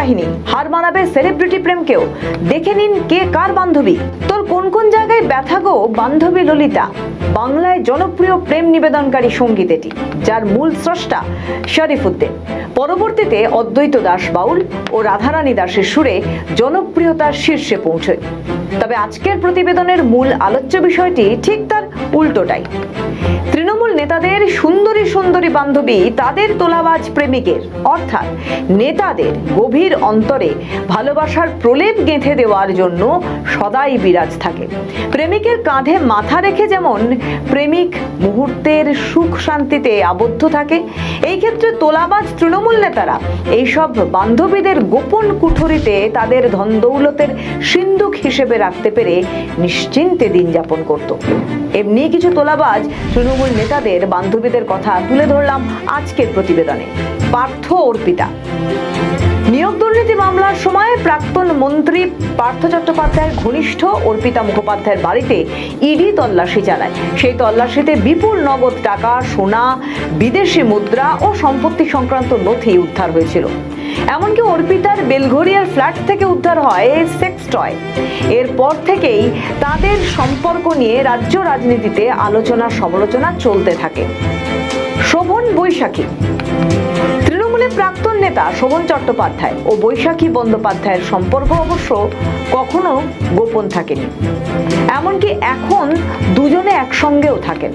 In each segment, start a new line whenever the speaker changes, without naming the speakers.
কাহিনী, হার মানাবে সেলিব্রিটি প্রেমকেও। দেখে নিন কে কার বান্ধবী। তোর কোন কোন জায়গায় ব্যথা গো বান্ধবী ললিতা। বাংলায় জনপ্রিয় প্রেম নিবেদনকারী সঙ্গীত এটি, যার মূল স্রষ্টা শরীফুদ্দীন। পরবর্তীতে অদ্বৈত দাস বাউল ও রাধারানী দাসের সুরে জনপ্রিয়তার শীর্ষে পৌঁছয়। তবে আজকের প্রতিবেদনের মূল আলোচ্য বিষয়টি ঠিক তার উল্টোটাই। তৃণমূল নেতাদের সুন্দরী সুন্দরী বান্ধবী তাদের তোলাবাজ প্রেমিকের, অর্থাৎ নেতাদের গভীর অন্তরে ভালোবাসার প্রলেপ গেঁথে দেওয়ার জন্য সদাই বিরাজ থাকে। প্রেমিকের কাঁধে মাথা রেখে যেমন প্রেমিক মুহূর্তের সুখ শান্তিতে আবদ্ধ থাকে, এই ক্ষেত্রে তোলাবাজ তৃণমূল নেতারা এইসব বান্ধবীদের গোপন কুঠুরিতে তাদের ধন দৌলতের সিন্ধুক হিসেবে রাখতে পেরে নিশ্চিন্তে দিন যাপন করত। এমনি কিছু তোলাবাজ তৃণমূল নেতাদের বান্ধবীদের কথা তুলে ধরলাম আজকের প্রতিবেদনে। পার্থ অর্পিতা। নিয়োগ দুর্নীতি মামলার সময় প্রাক্তন মন্ত্রী পার্থ চট্টোপাধ্যায়ের ঘনিষ্ঠ অর্পিতা মুখোপাধ্যায়ের বাড়িতে ইডি তল্লাশি চালায়। সেই তল্লাশিতে বিপুল নগদ টাকা, সোনা, বিদেশি মুদ্রা ও সম্পত্তি সংক্রান্ত নথি উদ্ধার হয়েছিল। এমনকি অর্পিতার বেলঘরিয়ার ফ্ল্যাট থেকে উদ্ধার হয় সেক্স টয়। এরপর থেকেই তাদের সম্পর্ক নিয়ে রাজ্য রাজনীতিতে আলোচনা সমালোচনা চলতে থাকে। শোভন বৈশাখী। তৃণমূলের প্রাক্তন নেতা শোভন চট্টোপাধ্যায় ও বৈশাখী বন্দ্যোপাধ্যায়ের সম্পর্ক অবশ্য কখনো গোপন থাকেনি, এমনকি এখন দুজনে একসঙ্গেও থাকেন।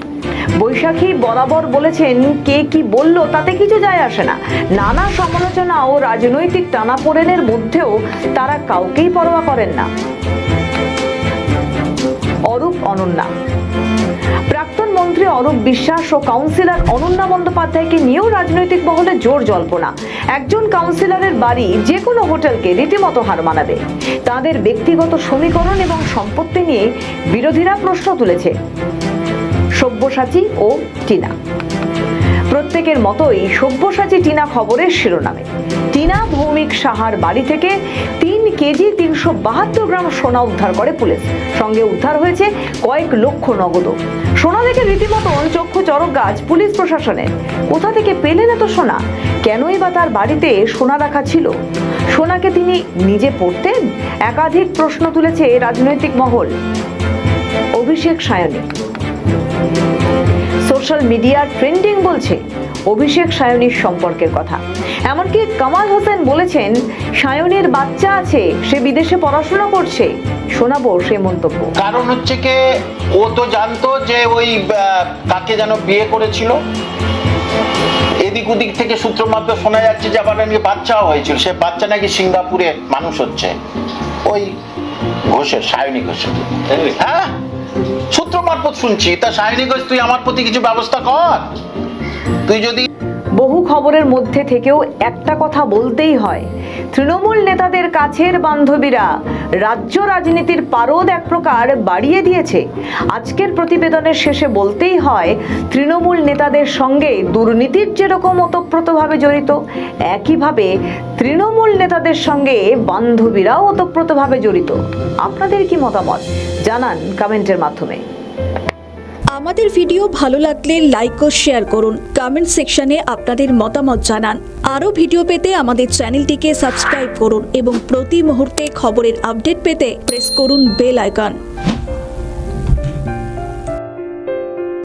বৈশাখী বরাবর বলেছেন, কে কি বলল তাতে কিছু যায় আসে না। নানা সমালোচনা ও রাজনৈতিক টানাপোড়েনের মধ্যেও তারা কাউকেই পরোয়া করেন না। অরূপ অনন্যা। প্রাক্তন মন্ত্রী অরূপ বিশ্বাস ও কাউন্সিলর অনন্যা বন্দ্যোপাধ্যায়কে নিয়েও রাজনৈতিক মহলে জোর জল্পনা। একজন কাউন্সিলরের বাড়ি যে কোনো হোটেলকে রীতিমতো হার মানাবে। তাদের ব্যক্তিগত সমীকরণ এবং সম্পত্তি নিয়ে বিরোধীরা প্রশ্ন তুলেছে। সব্যসাচী ও টিনা। প্রত্যেকের মতোই সব্যসাচী টিনা খবরের শিরোনামে। টিনা ভৌমিক সাহার বাড়ি থেকে 3 কেজি 372 গ্রাম সোনা উদ্ধার করে পুলিশ। সঙ্গে উদ্ধার হয়েছে কয়েক লক্ষ নগদ। সোনা দেখে রীতিমতো চক্ষু চড়ক গাছ পুলিশ প্রশাসনের। কোথা থেকে পেলেন এত সোনা? কেনই বা তার বাড়িতে সোনা রাখা ছিল? সোনাকে তিনি নিজে পড়তেন? একাধিক প্রশ্ন তুলেছে রাজনৈতিক মহল। অভিষেক সায়নী। সোশ্যাল মিডিয়ার ট্রেন্ডিং বলছে অভিষেক সায়নীর সম্পর্কের কথা। এমনকি কামাল হোসেন বলেছেন, সায়নীর বাচ্চা আছে, সে বিদেশে পড়াশোনা করছে। শোনাবো সে মন্তব্য।
কারণ হচ্ছে কি, ও তো জানতো যে ওই কাকে যেন বিয়ে করেছিল। এদিক ওদিক থেকে সূত্র মারফত শোনা যাচ্ছে যে আবার নাকি বাচ্চাও হয়েছিল। সে বাচ্চা নাকি সিঙ্গাপুরে মানুষ হচ্ছে, ওই ঘোষের, সায়নী ঘোষের। হ্যাঁ, সূত্র মারফত শুনছি। তা সায়নী ঘোষ, তুই আমার প্রতি কিছু ব্যবস্থা কর। তুই যদি
বহু খবরের মধ্যে থেকেও একটা কথা বলতেই হয়, তৃণমূল নেতাদের কাছের বান্ধবীরা রাজ্য রাজনীতির পারদ এক প্রকার বাড়িয়ে দিয়েছে। আজকের প্রতিবেদনের শেষে বলতেই হয়, তৃণমূল নেতাদের সঙ্গে দুর্নীতির যেরকম ওতপ্রোতভাবে জড়িত, একইভাবে তৃণমূল নেতাদের সঙ্গে বান্ধবীরাও ওতপ্রোতভাবে জড়িত। আপনাদের কি মতামত জানান কমেন্টের মাধ্যমে।
আমাদের ভিডিও ভালো লাগলে লাইক ও শেয়ার করুন। কমেন্ট সেকশনে আপনাদের মতামত জানান। আরও ভিডিও পেতে আমাদের চ্যানেলটিকে সাবস্ক্রাইব করুন এবং প্রতি মুহূর্তে খবরের আপডেট পেতে প্রেস করুন বেল আইকন।